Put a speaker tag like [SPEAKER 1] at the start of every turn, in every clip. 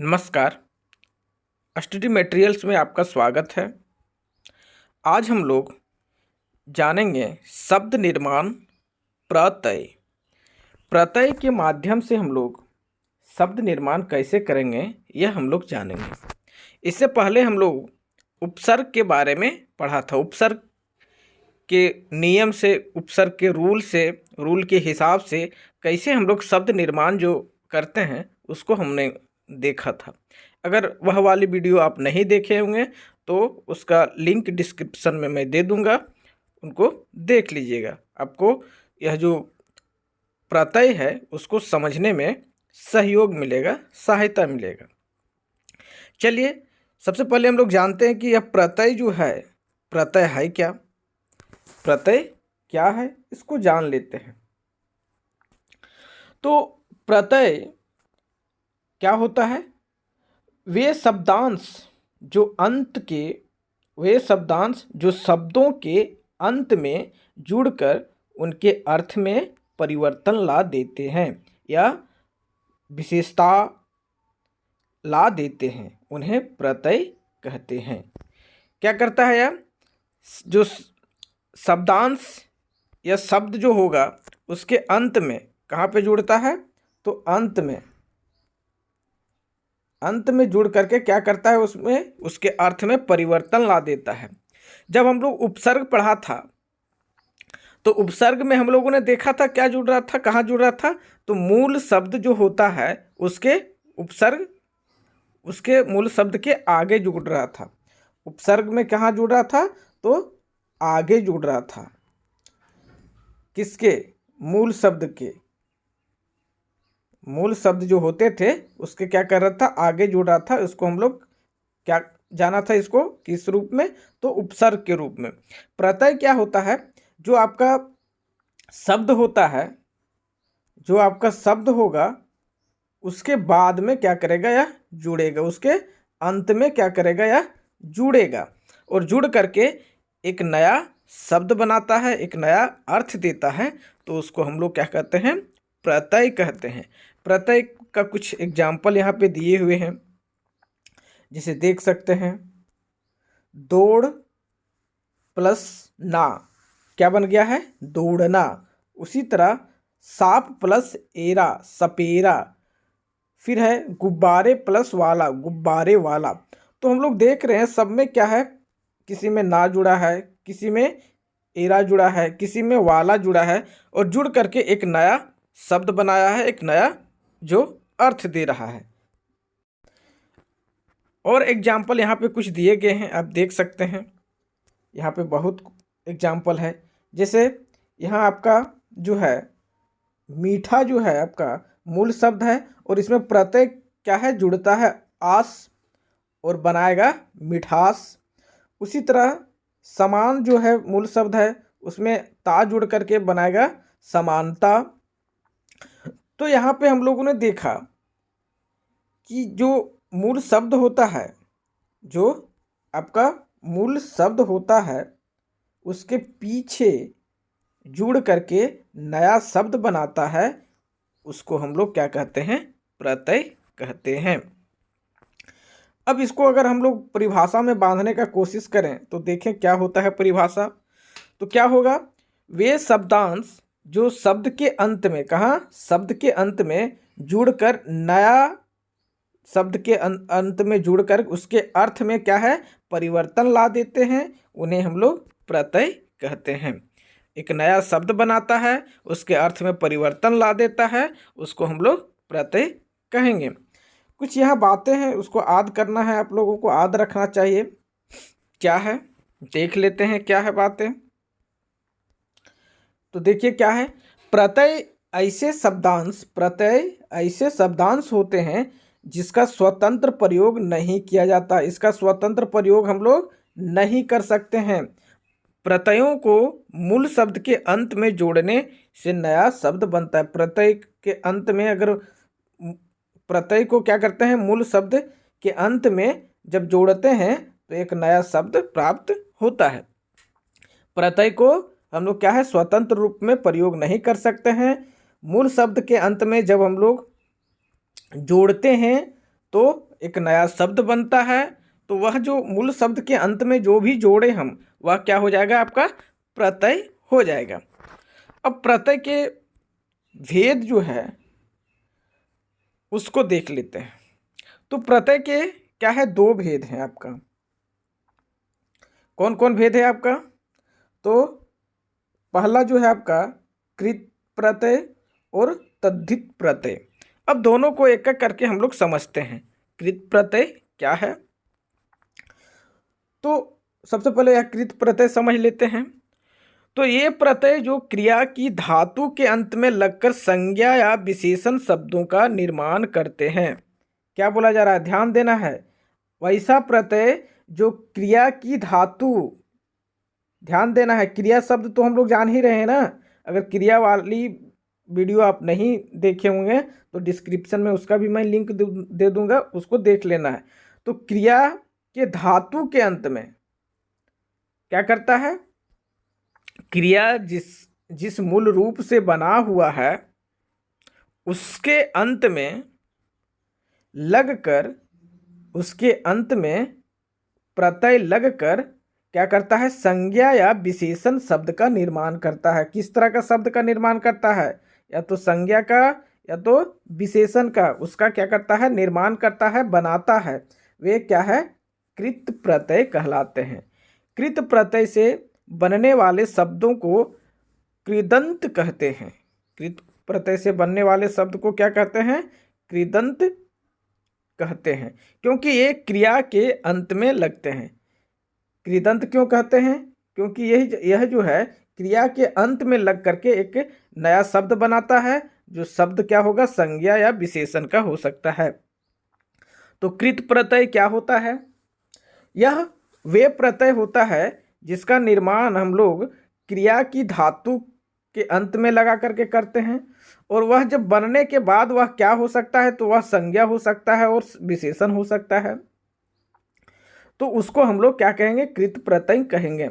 [SPEAKER 1] नमस्कार। Study materials में आपका स्वागत है। आज हम लोग जानेंगे शब्द निर्माण प्रत्यय। प्रत्यय के माध्यम से हम लोग शब्द निर्माण कैसे करेंगे यह हम लोग जानेंगे। इससे पहले हम लोग उपसर्ग के बारे में पढ़ा था। उपसर्ग के नियम से, उपसर्ग के रूल के हिसाब से कैसे हम लोग शब्द निर्माण जो करते हैं उसको हमने देखा था। अगर वह वाली वीडियो आप नहीं देखे होंगे तो उसका लिंक डिस्क्रिप्शन में मैं दे दूंगा, उनको देख लीजिएगा। आपको यह जो प्रत्यय है उसको समझने में सहयोग मिलेगा, सहायता मिलेगा। चलिए, सबसे पहले हम लोग जानते हैं कि यह प्रत्यय जो है, प्रत्यय है क्या, प्रत्यय क्या है, इसको जान लेते हैं। तो प्रत्यय क्या होता है? वे शब्दांश जो शब्दों के अंत में जुड़कर उनके अर्थ में परिवर्तन ला देते हैं या विशेषता ला देते हैं, उन्हें प्रत्यय कहते हैं। क्या करता है यह? जो शब्दांश या शब्द जो होगा उसके अंत में कहाँ पे जुड़ता है? तो अंत में जुड़ करके क्या करता है, उसमें उसके अर्थ में परिवर्तन ला देता है। जब हम लोग उपसर्ग पढ़ा था तो उपसर्ग में हम लोगों ने देखा था क्या जुड़ रहा था, कहाँ जुड़ रहा था? तो मूल शब्द जो होता है उसके उपसर्ग उसके मूल शब्द के आगे जुड़ रहा था। उपसर्ग में कहाँ जुड़ रहा था? तो आगे जुड़ रहा था। किसके? मूल शब्द के। मूल शब्द जो होते थे उसके क्या कर रहा था? आगे जुड़ रहा था। उसको हम लोग क्या जाना था, इसको किस रूप में? तो उपसर्ग के रूप में। प्रत्यय क्या होता है? जो आपका शब्द होता है, जो आपका शब्द होगा उसके बाद में क्या करेगा? यह जुड़ेगा। उसके अंत में क्या करेगा? यह जुड़ेगा और जुड़ करके एक नया शब्द बनाता है, एक नया अर्थ देता है। तो उसको हम लोग क्या कहते हैं? प्रत्यय कहते हैं। प्रत्यय का कुछ एग्जाम्पल यहाँ पे दिए हुए हैं, जिसे देख सकते हैं। दौड़ प्लस ना क्या बन गया है? दौड़ना। उसी तरह सांप प्लस एरा, सपेरा। फिर है गुब्बारे प्लस वाला, गुब्बारे वाला। तो हम लोग देख रहे हैं सब में क्या है? किसी में ना जुड़ा है, किसी में एरा जुड़ा है, किसी में वाला जुड़ा है और जुड़ करके एक नया शब्द बनाया है, एक नया जो अर्थ दे रहा है। और एग्जाम्पल यहाँ पे कुछ दिए गए हैं, आप देख सकते हैं। यहाँ पे बहुत एग्जाम्पल है। जैसे यहाँ आपका जो है मीठा, जो है आपका मूल शब्द है और इसमें प्रत्यय क्या है? जुड़ता है आस और बनाएगा मिठास। उसी तरह समान जो है मूल शब्द है, उसमें ता जुड़ करके बनाएगा समानता। तो यहाँ पे हम लोगों ने देखा कि जो मूल शब्द होता है, जो आपका मूल शब्द होता है उसके पीछे जुड़ करके नया शब्द बनाता है, उसको हम लोग क्या कहते हैं? प्रत्यय कहते हैं। अब इसको अगर हम लोग परिभाषा में बांधने का कोशिश करें तो देखें क्या होता है परिभाषा। तो क्या होगा? वे शब्दांश जो शब्द के अंत में, कहाँ? शब्द के अंत में जुड़कर नया शब्द के अंत में जुड़कर उसके अर्थ में क्या है? परिवर्तन ला देते हैं, उन्हें हम लोग प्रत्यय कहते हैं। एक नया शब्द बनाता है, उसके अर्थ में परिवर्तन ला देता है, उसको हम लोग प्रत्यय कहेंगे। कुछ यहाँ बातें हैं, उसको याद करना है, आप लोगों को याद रखना चाहिए। क्या है? देख लेते हैं क्या है बातें। तो देखिए क्या है। प्रत्यय ऐसे शब्दांश होते हैं जिसका स्वतंत्र प्रयोग नहीं किया जाता। इसका स्वतंत्र प्रयोग हम लोग नहीं कर सकते हैं। प्रत्ययों को मूल शब्द के अंत में जोड़ने से नया शब्द बनता है। प्रत्यय के अंत में अगर प्रत्यय को क्या करते हैं? मूल शब्द के अंत में जब जोड़ते हैं तो एक नया शब्द प्राप्त होता है। प्रत्यय को हम लोग क्या है? स्वतंत्र रूप में प्रयोग नहीं कर सकते हैं। मूल शब्द के अंत में जब हम लोग जोड़ते हैं तो एक नया शब्द बनता है, तो वह जो मूल शब्द के अंत में जो भी जोड़े हम, वह क्या हो जाएगा, आपका प्रत्यय हो जाएगा। अब प्रत्यय के भेद जो है उसको देख लेते हैं। तो प्रत्यय के क्या है, दो भेद हैं आपका। कौन कौन भेद है आपका? तो पहला जो है आपका कृत प्रत्यय और तद्धित प्रत्यय। अब दोनों को एक एक करके हम लोग समझते हैं। कृत प्रत्यय क्या है? तो सबसे पहले यह कृत प्रत्यय समझ लेते हैं। तो ये प्रत्यय जो क्रिया की धातु के अंत में लगकर संज्ञा या विशेषण शब्दों का निर्माण करते हैं। क्या बोला जा रहा है, ध्यान देना है। वैसा प्रत्यय जो क्रिया की धातु, ध्यान देना है, क्रिया शब्द तो हम लोग जान ही रहे हैं ना। अगर क्रिया वाली वीडियो आप नहीं देखे होंगे तो डिस्क्रिप्शन में उसका भी मैं लिंक दे दूंगा, उसको देख लेना है। तो क्रिया के धातु के अंत में क्या करता है, क्रिया जिस मूल रूप से बना हुआ है उसके अंत में लगकर, उसके अंत में प्रत्यय लगकर क्या करता है, संज्ञा या विशेषण शब्द का निर्माण करता है। किस तरह का शब्द का निर्माण करता है? या तो संज्ञा का या तो विशेषण का, उसका क्या करता है, निर्माण करता है, बनाता है। वे क्या है, कृत प्रत्यय कहलाते हैं। कृत प्रत्यय से बनने वाले शब्दों को कृदंत कहते हैं। कृत प्रत्यय से बनने वाले शब्द को क्या कहते हैं, कृदंत कहते हैं, क्योंकि ये क्रिया के अंत में लगते हैं। कृदंत क्यों कहते हैं? क्योंकि यह जो है क्रिया के अंत में लग करके एक नया शब्द बनाता है, जो शब्द क्या होगा, संज्ञा या विशेषण का हो सकता है। तो कृत प्रत्यय क्या होता है? यह वे प्रत्यय होता है जिसका निर्माण हम लोग क्रिया की धातु के अंत में लगा करके करते हैं, और वह जब बनने के बाद वह क्या हो सकता है, तो वह संज्ञा हो सकता है और विशेषण हो सकता है। तो उसको हम लोग क्या कहेंगे, कृत प्रत्यय कहेंगे।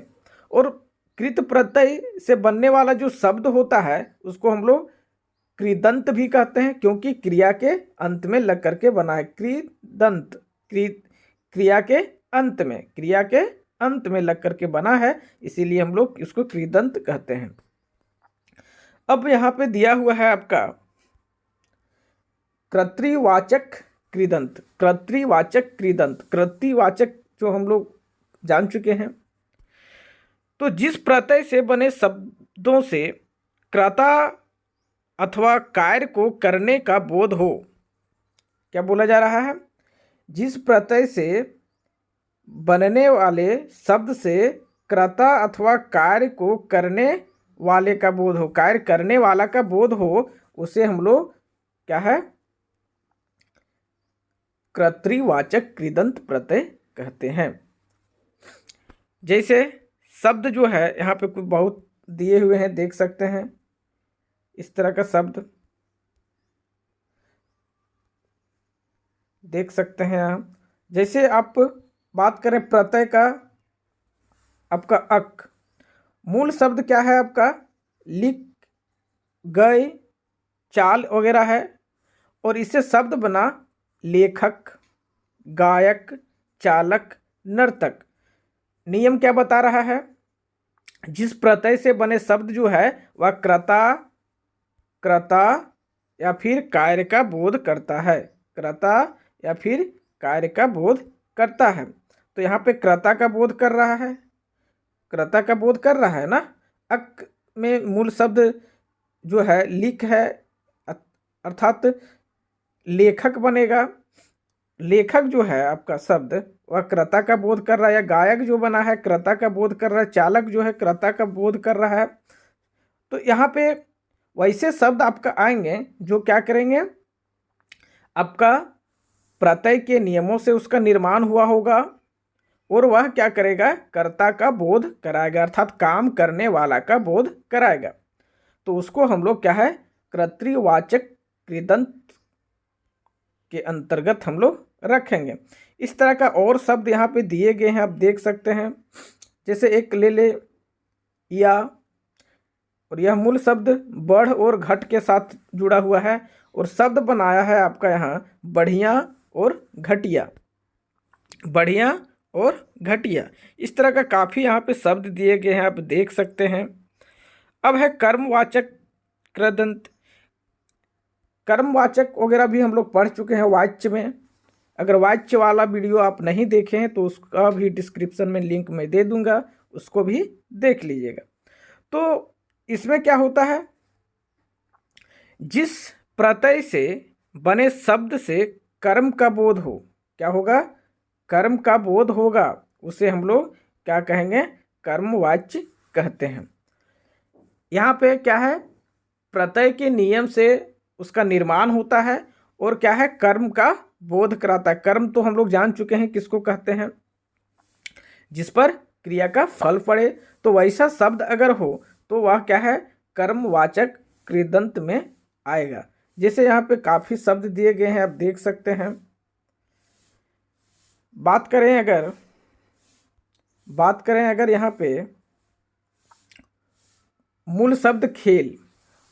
[SPEAKER 1] और कृत प्रत्यय से बनने वाला जो शब्द होता है उसको हम लोग कृदंत भी कहते हैं, क्योंकि क्रिया के अंत में लग करके बना है। कृदंत, क्रिया के अंत में, क्रिया के अंत में लग करके बना है, इसीलिए हम लोग इसको कृदंत कहते हैं। अब यहाँ पे दिया हुआ है आपका कर्तृवाचक कृदंत। कर्तृवाचक कृदंत, कर्तृवाचक जो हम लोग जान चुके हैं। तो जिस प्रत्यय से बने शब्दों से कर्ता अथवा कार्य को करने का बोध हो, क्या बोला जा रहा है, जिस प्रत्यय से बनने वाले शब्द से कर्ता अथवा कार्य को करने वाले का बोध हो, कार्य करने वाला का बोध हो, उसे हम लोग क्या है, कर्तृवाचक कृदंत प्रत्यय कहते हैं। जैसे शब्द जो है यहाँ पे कुछ बहुत दिए हुए हैं, देख सकते हैं। इस तरह का शब्द देख सकते हैं आप। जैसे आप बात करें प्रत्यय का, आपका अक, मूल शब्द क्या है आपका, लिख, गए, चाल वगैरह है, और इससे शब्द बना लेखक, गायक, चालक, नर्तक। नियम क्या बता रहा है, जिस प्रत्यय से बने शब्द जो है वह कर्ता या फिर कार्य का बोध करता है, कर्ता या फिर कार्य का बोध करता है। तो यहाँ पे कर्ता का बोध कर रहा है, कर्ता का बोध कर रहा है ना। अक में मूल शब्द जो है लिख है, अर्थात लेखक बनेगा। लेखक जो है आपका शब्द वह कर्ता का बोध कर रहा है, या गायक जो बना है कर्ता का बोध कर रहा है, चालक जो है कर्ता का बोध कर रहा है। तो यहाँ पे वैसे शब्द आपका आएंगे जो क्या करेंगे, आपका प्रत्यय के नियमों से उसका निर्माण हुआ होगा, और वह क्या करेगा, कर्ता का बोध कराएगा, अर्थात काम करने वाला का बोध कराएगा। तो उसको हम लोग क्या है, कर्तृवाचक कृदंत के अंतर्गत हम लोग रखेंगे। इस तरह का और शब्द यहाँ पे दिए गए हैं, आप देख सकते हैं। जैसे एक ले या, और यह मूल शब्द बढ़ और घट के साथ जुड़ा हुआ है, और शब्द बनाया है आपका यहाँ बढ़िया और घटिया, बढ़िया और घटिया। इस तरह का काफ़ी यहाँ पे शब्द दिए गए हैं, आप देख सकते हैं। अब है कर्मवाचक कृदंत। कर्मवाचक वगैरह भी हम लोग पढ़ चुके हैं वाच्य में। अगर वाच्य वाला वीडियो आप नहीं देखे हैं तो उसका भी डिस्क्रिप्शन में लिंक मैं दे दूंगा, उसको भी देख लीजिएगा। तो इसमें क्या होता है, जिस प्रत्यय से बने शब्द से कर्म का बोध हो, क्या होगा, कर्म का बोध होगा, उसे हम लोग क्या कहेंगे, कर्मवाच्य कहते हैं। यहाँ पे क्या है, प्रत्यय के नियम से उसका निर्माण होता है और क्या है, कर्म का बोध कराता है। कर्म तो हम लोग जान चुके हैं किसको कहते हैं, जिस पर क्रिया का फल पड़े। तो वैसा शब्द अगर हो तो वह क्या है, कर्मवाचक कृदंत में आएगा। जैसे यहाँ पे काफ़ी शब्द दिए गए हैं, आप देख सकते हैं। बात करें अगर यहाँ पे मूल शब्द खेल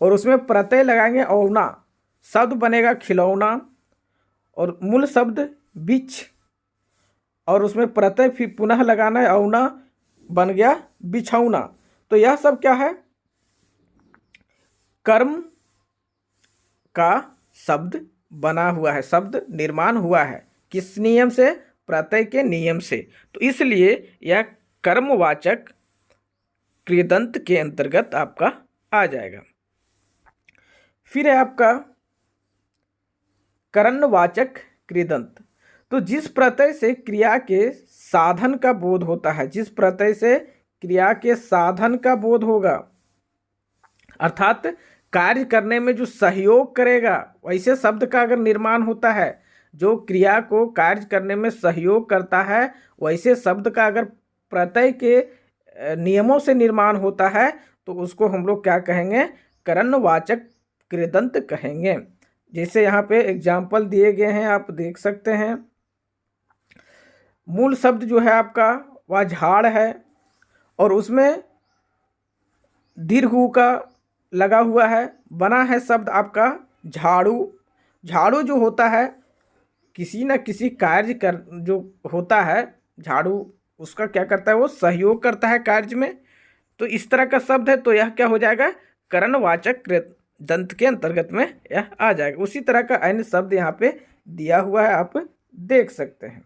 [SPEAKER 1] और उसमें प्रत्यय लगाएंगे औना, शब्द बनेगा खिलौना। और मूल शब्द बिछ और उसमें प्रत्यय फिर पुनः लगाना है औना, बन गया बिछौना। तो यह सब क्या है, कर्म का शब्द बना हुआ है, शब्द निर्माण हुआ है। किस नियम से, प्रत्यय के नियम से। तो इसलिए यह कर्मवाचक कृदंत के अंतर्गत आपका आ जाएगा। फिर है आपका करणवाचक कृदंत। तो जिस प्रत्यय से क्रिया के साधन का बोध होता है, जिस प्रत्यय से क्रिया के साधन का बोध होगा, अर्थात कार्य करने में जो सहयोग करेगा, वैसे शब्द का अगर निर्माण होता है, जो क्रिया को कार्य करने में सहयोग करता है, वैसे शब्द का अगर प्रत्यय के नियमों से निर्माण होता है तो उसको हम लोग क्या कहेंगे, करणवाचक कृदंत कहेंगे। जैसे यहाँ पे एग्जाम्पल दिए गए हैं, आप देख सकते हैं। मूल शब्द जो है आपका वह झाड़ है और उसमें दीर्घ ऊ का लगा हुआ है, बना है शब्द आपका झाड़ू। झाड़ू जो होता है, किसी न किसी कार्य कर जो होता है झाड़ू, उसका क्या करता है, वो सहयोग करता है कार्य में। तो इस तरह का शब्द है, तो यह क्या हो जाएगा, करणवाचक कृदंत के अंतर्गत में यह आ जाएगा। उसी तरह का अन्य शब्द यहाँ पे दिया हुआ है, आप देख सकते हैं।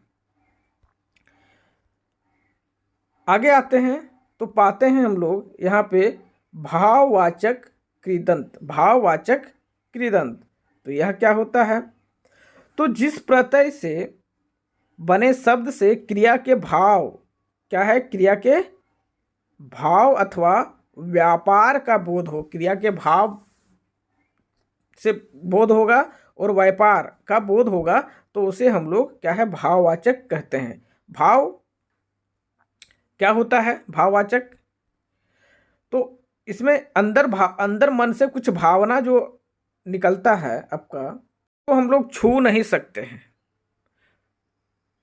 [SPEAKER 1] आगे आते हैं तो पाते हैं हम लोग यहाँ पे भाववाचक कृदंत। भाववाचक कृदंत, तो यह क्या होता है, तो जिस प्रत्यय से बने शब्द से क्रिया के भाव, क्या है, क्रिया के भाव अथवा व्यापार का बोध हो, क्रिया के भाव से बोध होगा और व्यापार का बोध होगा, तो उसे हम लोग क्या है, भाववाचक कहते हैं। भाव क्या होता है, भाववाचक, तो इसमें अंदर मन से कुछ भावना जो निकलता है आपका, तो हम लोग छू नहीं सकते हैं,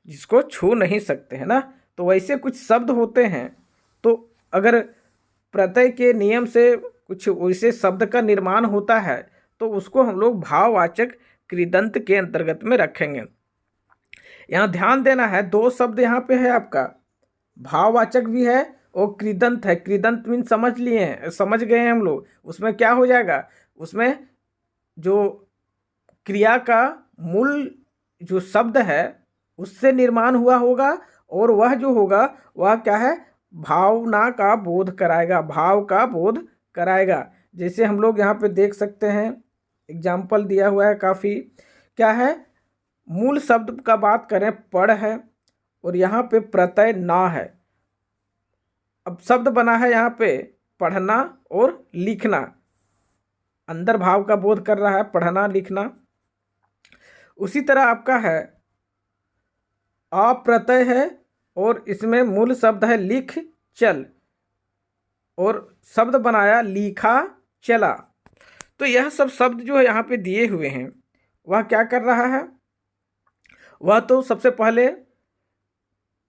[SPEAKER 1] जिसको छू नहीं सकते हैं ना। तो वैसे कुछ शब्द होते हैं, तो अगर प्रत्यय के नियम से कुछ वैसे शब्द का निर्माण होता है तो उसको हम लोग भाववाचक कृदंत के अंतर्गत में रखेंगे। यहाँ ध्यान देना है, दो शब्द यहाँ पे है आपका, भाववाचक भी है और कृदंत है। कृदंत मीन समझ लिए हैं, समझ गए हैं हम लोग। उसमें क्या हो जाएगा, उसमें जो क्रिया का मूल जो शब्द है उससे निर्माण हुआ होगा और वह जो होगा वह क्या है, भावना का बोध कराएगा, भाव का बोध कराएगा। जैसे हम लोग यहाँ पे देख सकते हैं, एग्जाम्पल दिया हुआ है काफ़ी। क्या है, मूल शब्द का बात करें, पढ़ है और यहाँ पे प्रत्यय ना है। अब शब्द बना है यहाँ पे पढ़ना और लिखना, अंदर भाव का बोध कर रहा है, पढ़ना लिखना। उसी तरह आपका है अप्रत्यय है और इसमें मूल शब्द है लिख चल और शब्द बनाया लिखा चला। तो यह सब शब्द जो है यहाँ पे दिए हुए हैं, वह क्या कर रहा है, वह तो सबसे पहले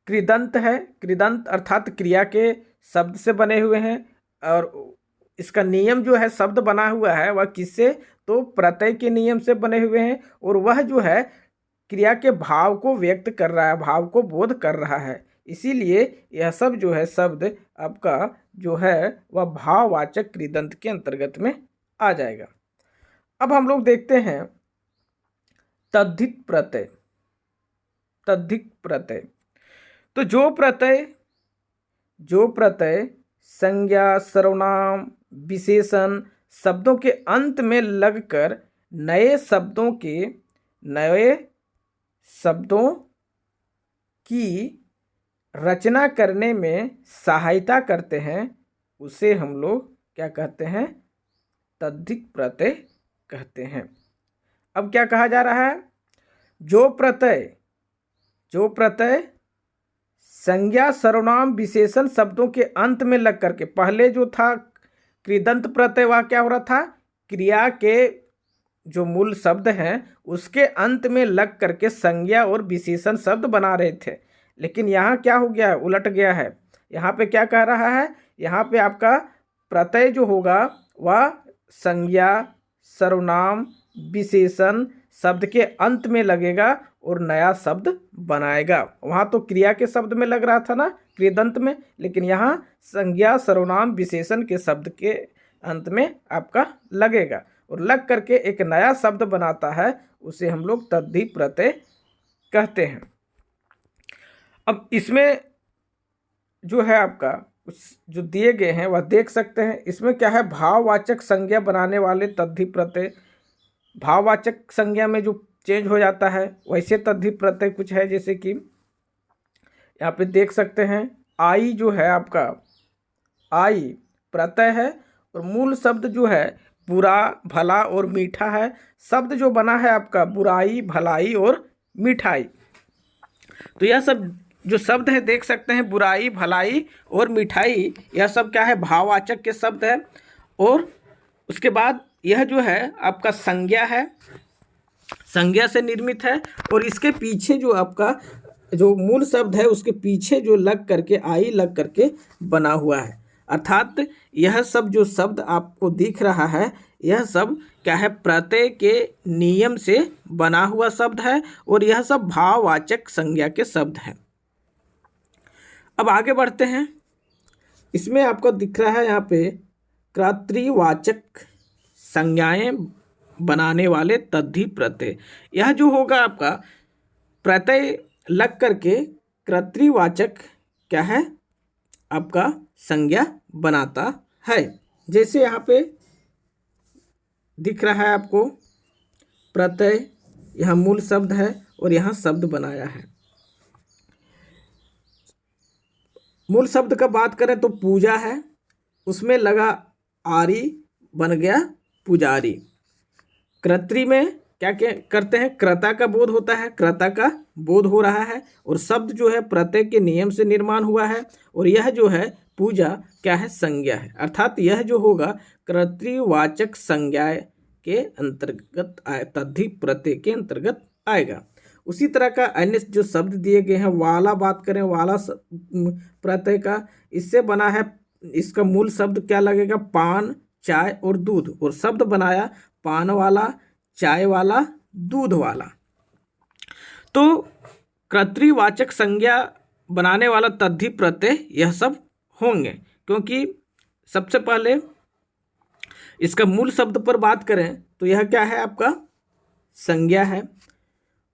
[SPEAKER 1] कृदंत है। कृदंत अर्थात क्रिया के शब्द से बने हुए हैं और इसका नियम जो है, शब्द बना हुआ है वह किससे, तो प्रत्यय के नियम से बने हुए हैं। और वह जो है क्रिया के भाव को व्यक्त कर रहा है, भाव को बोध कर रहा है, इसीलिए यह सब जो है शब्द आपका जो है वह भाववाचक कृदंत के अंतर्गत में आ जाएगा। अब हम लोग देखते हैं तद्धित प्रत्यय। तद्धित प्रत्यय, तो जो प्रत्यय संज्ञा, सर्वनाम, विशेषण शब्दों के अंत में लगकर नए शब्दों की रचना करने में सहायता करते हैं, उसे हम लोग क्या कहते हैं? तद्धित प्रत्यय कहते हैं। अब क्या कहा जा रहा है? जो प्रत्यय संज्ञा, सर्वनाम, विशेषण शब्दों के अंत में लग करके, पहले जो था कृदंत प्रत्यय वह क्या हो रहा था? क्रिया के जो मूल शब्द हैं उसके अंत में लग करके संज्ञा और विशेषण शब्द बना रहे थे, लेकिन यहाँ क्या हो गया? उलट गया है। यहाँ पे क्या कह रहा है? यहाँ पे आपका प्रत्यय जो होगा वह संज्ञा, सर्वनाम, विशेषण शब्द के अंत में लगेगा और नया शब्द बनाएगा। वहाँ तो क्रिया के शब्द में लग रहा था ना, कृदंत में, लेकिन यहाँ संज्ञा, सर्वनाम, विशेषण के शब्द के अंत में आपका लगेगा और लग करके एक नया शब्द बनाता है, उसे हम लोग तद्धित प्रत्यय कहते हैं। अब इसमें जो है आपका कुछ जो दिए गए हैं वह देख सकते हैं। इसमें क्या है? भाववाचक संज्ञा बनाने वाले तद्धित प्रत्यय, भाववाचक संज्ञा में जो चेंज हो जाता है वैसे तद्धित प्रत्यय कुछ है, जैसे कि यहाँ पे देख सकते हैं आई जो है आपका, आई प्रत्यय है और मूल शब्द जो है बुरा, भला और मीठा है। शब्द जो बना है आपका बुराई, भलाई और मिठाई। तो यह सब जो शब्द है देख सकते हैं, बुराई, भलाई और मिठाई, यह सब क्या है? भाववाचक के शब्द है। और उसके बाद यह जो है आपका संज्ञा है, संज्ञा से निर्मित है और इसके पीछे जो आपका जो मूल शब्द है उसके पीछे जो लग करके, आई लग करके बना हुआ है। अर्थात यह सब जो शब्द आपको दिख रहा है यह सब क्या है? प्रत्यय के नियम से बना हुआ शब्द है और यह सब भाववाचक संज्ञा के शब्द हैं। अब आगे बढ़ते हैं। इसमें आपको दिख रहा है यहाँ पे कर्तृवाचक संज्ञाएं बनाने वाले तद्धित प्रत्यय। यह जो होगा आपका प्रत्यय लग करके कर्तृवाचक क्या है? आपका संज्ञा बनाता है। जैसे यहाँ पे दिख रहा है आपको प्रत्यय, यहाँ मूल शब्द है और यहाँ शब्द बनाया है। मूल शब्द का बात करें तो पूजा है, उसमें लगा आरी, बन गया पुजारी। कर्तृ में क्या क्या करते हैं? कर्ता का बोध होता है, कर्ता का बोध हो रहा है और शब्द जो है प्रत्यय के नियम से निर्माण हुआ है और यह जो है पूजा क्या है? संज्ञा है। अर्थात यह जो होगा कर्तृवाचक संज्ञा के अंतर्गत तद्धित प्रत्यय के अंतर्गत आएगा। उसी तरह का अन्य जो शब्द दिए गए हैं, वाला बात करें, वाला प्रत्यय का, इससे बना है, इसका मूल शब्द क्या लगेगा? पान, चाय और दूध, और शब्द बनाया पान वाला, चाय वाला, दूध वाला। तो कर्तृवाचक संज्ञा बनाने वाला तद्धित प्रत्यय यह सब होंगे, क्योंकि सबसे पहले इसका मूल शब्द पर बात करें तो यह क्या है? आपका संज्ञा है।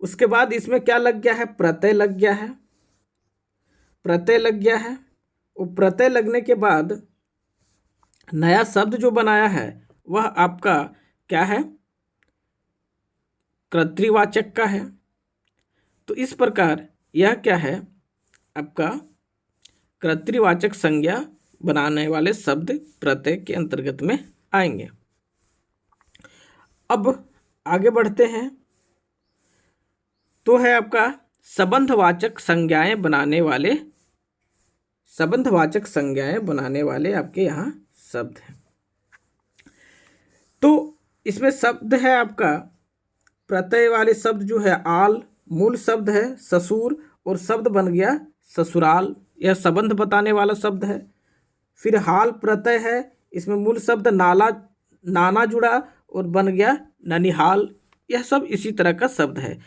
[SPEAKER 1] उसके बाद इसमें क्या लग गया है? प्रत्यय लग गया है, प्रत्यय लग गया है। और प्रत्यय लगने के बाद नया शब्द जो बनाया है वह आपका क्या है? कर्तृवाचक का है। तो इस प्रकार यह क्या है? आपका कर्तृवाचक संज्ञा बनाने वाले शब्द प्रत्यय के अंतर्गत में आएंगे। अब आगे बढ़ते हैं तो है आपका संबंधवाचक संज्ञाएं बनाने वाले, संबंधवाचक संज्ञाएं बनाने वाले आपके यहाँ शब्द हैं। तो इसमें शब्द है आपका प्रत्यय वाले शब्द जो है आल, मूल शब्द है ससुर और शब्द बन गया ससुराल, यह संबंध बताने वाला शब्द है। फिर हाल प्रत्यय है, इसमें मूल शब्द नाला, नाना जुड़ा और बन गया ननिहाल, यह सब इसी तरह का शब्द है।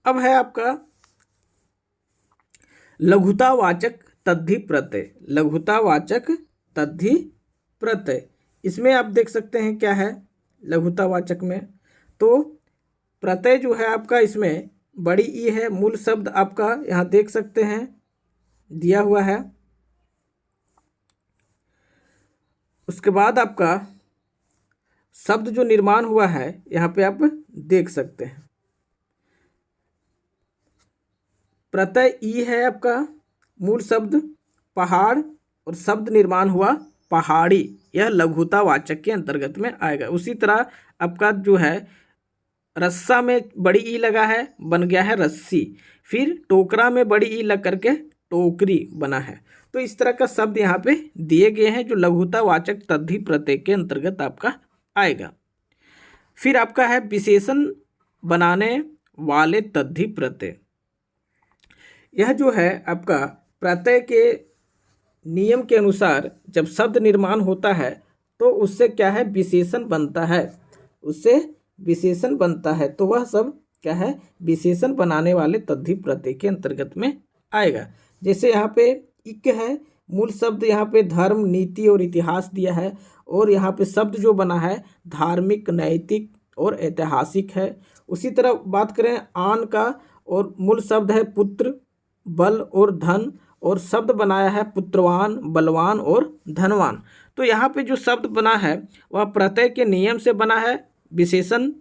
[SPEAKER 1] अब है आपका लघुतावाचक तद्धि प्रत्यय। लघुतावाचक तद्धि प्रत्यय, इसमें आप देख सकते हैं क्या है लघुतावाचक में। तो प्रत्यय जो है आपका इसमें बड़ी ई है, मूल शब्द आपका यहाँ देख सकते हैं दिया हुआ है। उसके बाद आपका शब्द जो निर्माण हुआ है यहाँ पे आप देख सकते हैं। प्रत्यय ई है आपका, मूल शब्द पहाड़ और शब्द निर्माण हुआ पहाड़ी, यह लघुतावाचक के अंतर्गत में आएगा। उसी तरह आपका जो है रस्सा में बड़ी ई लगा है, बन गया है रस्सी। फिर टोकरा में बड़ी ई लग करके टोकरी बना है। तो इस तरह का शब्द यहाँ पे दिए गए हैं जो लघुतावाचक तद्धि प्रत्यय के अंतर्गत आपका आएगा। फिर आपका है विशेषण बनाने वाले तद्धि प्रत्यय। यह जो है आपका प्रत्यय के नियम के अनुसार जब शब्द निर्माण होता है तो उससे क्या है विशेषण बनता है, उससे विशेषण बनता है। तो वह सब क्या है विशेषण बनाने वाले तद्धि प्रत्यय के अंतर्गत में आएगा। जैसे यहाँ पे इक है, मूल शब्द यहाँ पे धर्म, नीति और इतिहास दिया है, और यहाँ पे शब्द जो बना है धार्मिक, नैतिक और ऐतिहासिक है। उसी तरह बात करें आन का, और मूल शब्द है पुत्र, बल और धन, और शब्द बनाया है पुत्रवान, बलवान और धनवान। तो यहाँ पे जो शब्द बना है वह प्रत्यय के नियम से बना है, विशेषण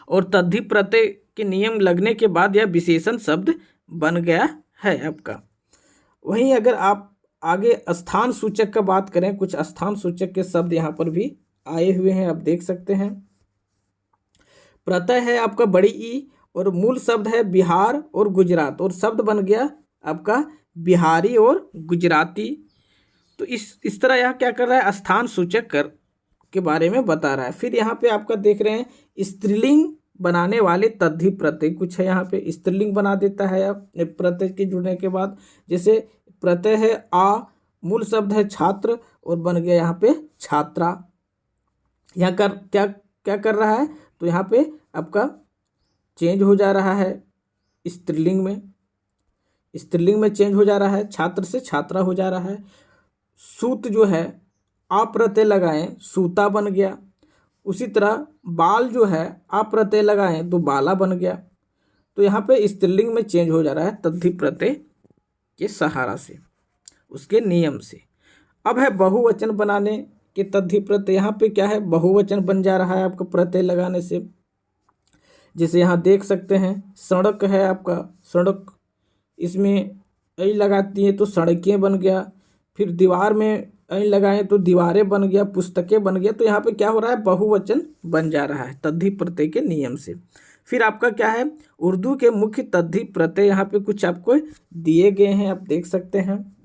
[SPEAKER 1] और तद्धि प्रत्यय के नियम लगने के बाद यह विशेषण शब्द बन गया है आपका। वहीं अगर आप आगे स्थान सूचक का बात करें, कुछ स्थान सूचक के शब्द यहाँ पर भी आए हुए हैं, आप देख सकते हैं। प्रत्यय है आपका बड़ी ई, और मूल शब्द है बिहार और गुजरात, और शब्द बन गया आपका बिहारी और गुजराती। तो इस तरह यह क्या कर रहा है स्थान सूचक कर के बारे में बता रहा है। फिर यहाँ पे आपका देख रहे हैं स्त्रीलिंग बनाने वाले तद्धि प्रत्यय, कुछ है यहाँ पे स्त्रीलिंग बना देता है आप प्रत्यय के जुड़ने के बाद। जैसे प्रत्यय है आ, मूल शब्द है छात्र, और बन गया यहाँ पे छात्रा। यहाँ कर क्या क्या कर रहा है, तो यहाँ पे आपका चेंज हो जा रहा है स्त्रीलिंग में, स्त्रीलिंग में चेंज हो जा रहा है, छात्र से छात्रा हो जा रहा है। सूत जो है आप प्रत्यय लगाएं सूता बन गया। उसी तरह बाल जो है आप प्रत्यय लगाएं तो बाला बन गया। तो यहाँ पे स्त्रीलिंग में चेंज हो जा रहा है तद्धि प्रत्यय के सहारा से, उसके नियम से। अब है बहुवचन बनाने के तद्धि प्रत्यय। यहाँ पे क्या है बहुवचन बन जा रहा है आपका प्रत्यय लगाने से। जैसे यहाँ देख सकते हैं सड़क है आपका, सड़क, इसमें ऐ लगाती है तो सड़कें बन गया। फिर दीवार में ऐ लगाएं तो दीवारें बन गया, पुस्तकें बन गया। तो यहाँ पे क्या हो रहा है बहुवचन बन जा रहा है तद्धि प्रत्यय के नियम से। फिर आपका क्या है उर्दू के मुख्य तद्धि प्रत्यय यहाँ पे कुछ आपको दिए गए हैं, आप देख सकते हैं।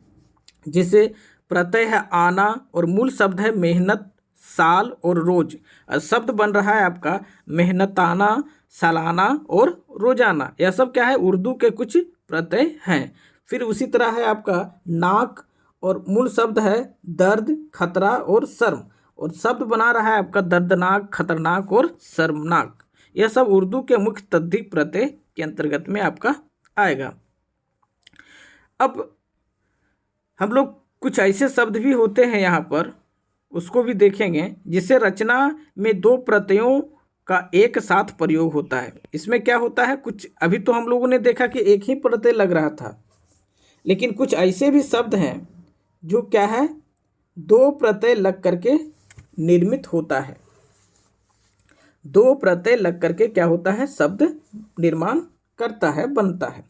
[SPEAKER 1] जैसे प्रत्यय है आना, और मूल शब्द है मेहनत, साल और रोज। शब्द बन रहा है आपका मेहनताना, सालाना और रोजाना। यह सब क्या है उर्दू के कुछ प्रत्यय हैं। फिर उसी तरह है आपका नाक, और मूल शब्द है दर्द, खतरा और शर्म, और शब्द बना रहा है आपका दर्दनाक, खतरनाक और शर्मनाक। यह सब उर्दू के मुख्य तद्धि प्रत्यय के अंतर्गत में आपका आएगा। अब हम लोग कुछ ऐसे शब्द भी होते हैं यहाँ पर, उसको भी देखेंगे, जिससे रचना में दो प्रत्ययों का एक साथ प्रयोग होता है। इसमें क्या होता है कुछ अभी तो हम लोगों ने देखा कि एक ही प्रत्यय लग रहा था, लेकिन कुछ ऐसे भी शब्द हैं जो क्या है दो प्रत्यय लग करके निर्मित होता है। दो प्रत्यय लग करके क्या होता है शब्द निर्माण करता है, बनता है।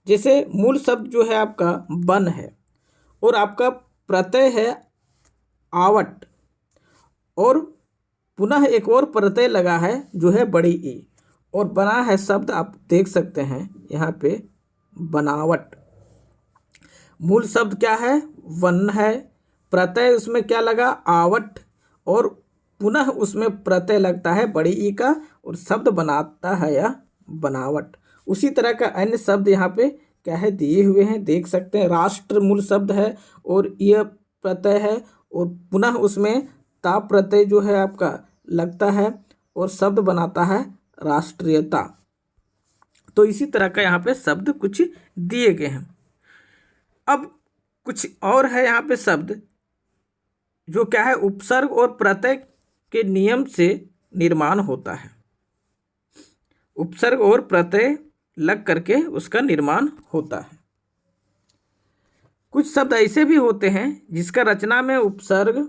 [SPEAKER 1] जैसे मूल शब्द जो है आपका बन है, और आपका प्रत्यय है आवट, और पुनः एक और प्रत्यय लगा है जो है बड़ी ई, और बना है शब्द आप देख सकते हैं यहाँ पे बनावट। मूल शब्द क्या है वन है, प्रत्यय उसमें क्या लगा आवट, और पुनः उसमें प्रत्यय लगता है बड़ी ई का, और शब्द बनाता है या बनावट। उसी तरह का अन्य शब्द यहाँ पे क्या है दिए हुए हैं, देख सकते हैं। राष्ट्र मूल शब्द है, और यह प्रत्यय है, और पुनः उसमें ता प्रत्यय जो है आपका लगता है, और शब्द बनाता है राष्ट्रीयता। तो इसी तरह का यहाँ पे शब्द कुछ दिए गए हैं। अब कुछ और है यहाँ पे शब्द जो क्या है, उपसर्ग और प्रत्यय के नियम से निर्माण होता है। उपसर्ग और प्रत्यय लग करके उसका निर्माण होता है। कुछ शब्द ऐसे भी होते हैं जिसका रचना में उपसर्ग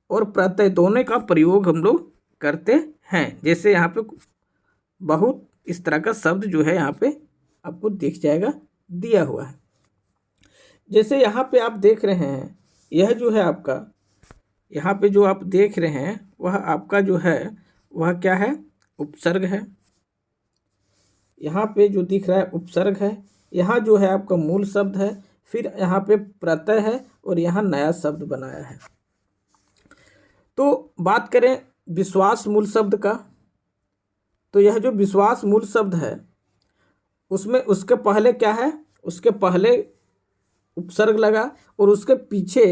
[SPEAKER 1] और प्रत्यय दोनों का प्रयोग हम लोग करते हैं। जैसे यहाँ पे बहुत इस तरह का शब्द जो है यहाँ पे आपको दिख जाएगा, दिया हुआ है। जैसे यहाँ पे आप देख रहे हैं, यह जो है आपका, यहाँ पे जो आप देख रहे हैं वह आपका जो है वह क्या है, उपसर्ग है। यहाँ पे जो दिख रहा है उपसर्ग है। यहाँ जो है आपका मूल शब्द है, फिर यहाँ पे प्रत्यय है और यहाँ नया शब्द बनाया है। तो बात करें विश्वास मूल शब्द का, तो यह जो विश्वास मूल शब्द है उसमें उसके पहले क्या है, उसके पहले उपसर्ग लगा और उसके पीछे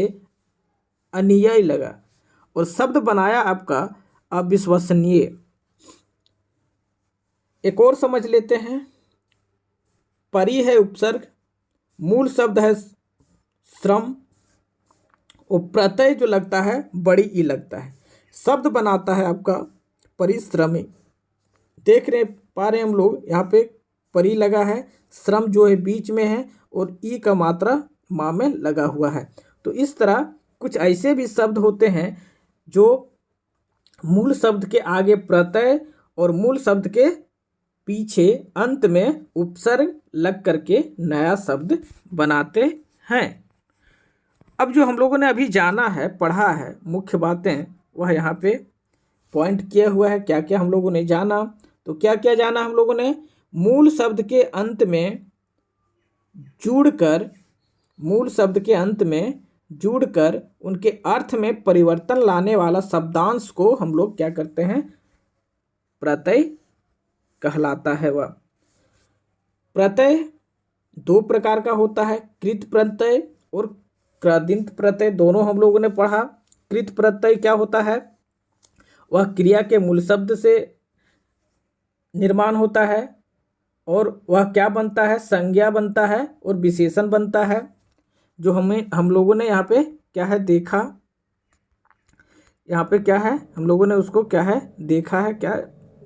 [SPEAKER 1] अनियय लगा और शब्द बनाया आपका अविश्वसनीय। एक और समझ लेते हैं, परि है उपसर्ग, मूल शब्द है श्रम और प्रत्यय जो लगता है बड़ी ई लगता है, शब्द बनाता है आपका परिश्रमी। देख रहे पा रहे हम लोग यहाँ पे परि लगा है, श्रम जो है बीच में है और ई का मात्रा माँ में लगा हुआ है। तो इस तरह कुछ ऐसे भी शब्द होते हैं जो मूल शब्द के आगे प्रत्यय और मूल शब्द के पीछे अंत में उपसर्ग लग करके नया शब्द बनाते हैं। अब जो हम लोगों ने अभी जाना है, पढ़ा है, मुख्य बातें वह यहाँ पे पॉइंट किया हुआ है। क्या क्या हम लोगों ने जाना, तो क्या क्या जाना हम लोगों ने, मूल शब्द के अंत में जुड़कर, मूल शब्द के अंत में जुड़कर उनके अर्थ में परिवर्तन लाने वाला शब्दांश को हम लोग क्या करते हैं, प्रत्यय कहलाता है। वह प्रत्यय दो प्रकार का होता है, कृत प्रत्यय और कृदंत प्रत्यय, दोनों हम लोगों ने पढ़ा। कृत प्रत्यय क्या होता है, वह क्रिया के मूल शब्द से निर्माण होता है और वह क्या बनता है, संज्ञा बनता है और विशेषण बनता है। जो हम लोगों ने यहाँ पे क्या है देखा, यहाँ पे क्या है हम लोगों ने उसको क्या है देखा है, क्या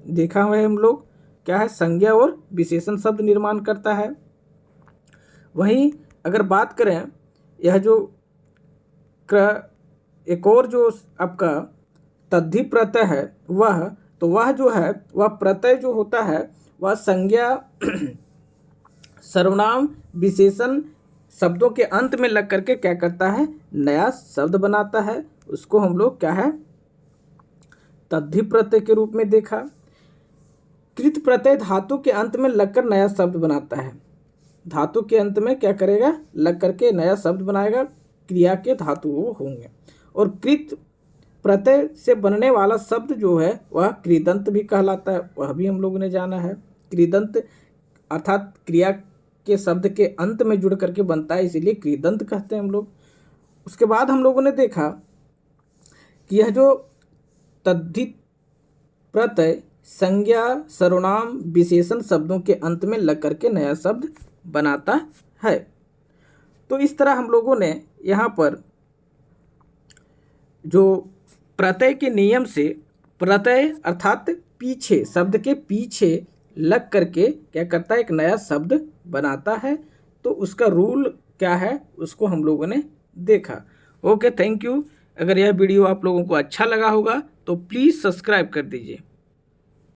[SPEAKER 1] देखा हुआ है हम लोग, क्या है संज्ञा और विशेषण शब्द निर्माण करता है। वहीं अगर बात करें यह जो एक और जो आपका तद्धि प्रत्यय है वह, तो वह जो है वह प्रत्यय जो होता है वह संज्ञा सर्वनाम विशेषण शब्दों के अंत में लग करके क्या करता है, नया शब्द बनाता है। उसको हम लोग क्या है तद्धि प्रत्यय के रूप में देखा। कृत प्रत्यय धातु के अंत में लगकर नया शब्द बनाता है। धातु के अंत में क्या करेगा, लग करके नया शब्द बनाएगा, क्रिया के धातु वो होंगे। और कृत प्रत्यय से बनने वाला शब्द जो है वह कृदंत भी कहलाता है, वह भी हम लोगों ने जाना है। कृदंत अर्थात क्रिया के शब्द के अंत में जुड़ करके बनता है, इसीलिए कृदंत कहते हैं हम लोग। उसके बाद हम लोगों ने देखा कि यह जो तद्धित प्रत्यय संज्ञा सर्वनाम विशेषण शब्दों के अंत में लग करके नया शब्द बनाता है। तो इस तरह हम लोगों ने यहाँ पर जो प्रत्यय के नियम से, प्रत्यय अर्थात पीछे, शब्द के पीछे लग करके क्या करता है, एक नया शब्द बनाता है। तो उसका रूल क्या है उसको हम लोगों ने देखा। Okay, thank you. अगर यह वीडियो आप लोगों को अच्छा लगा होगा तो प्लीज़ सब्सक्राइब कर दीजिए।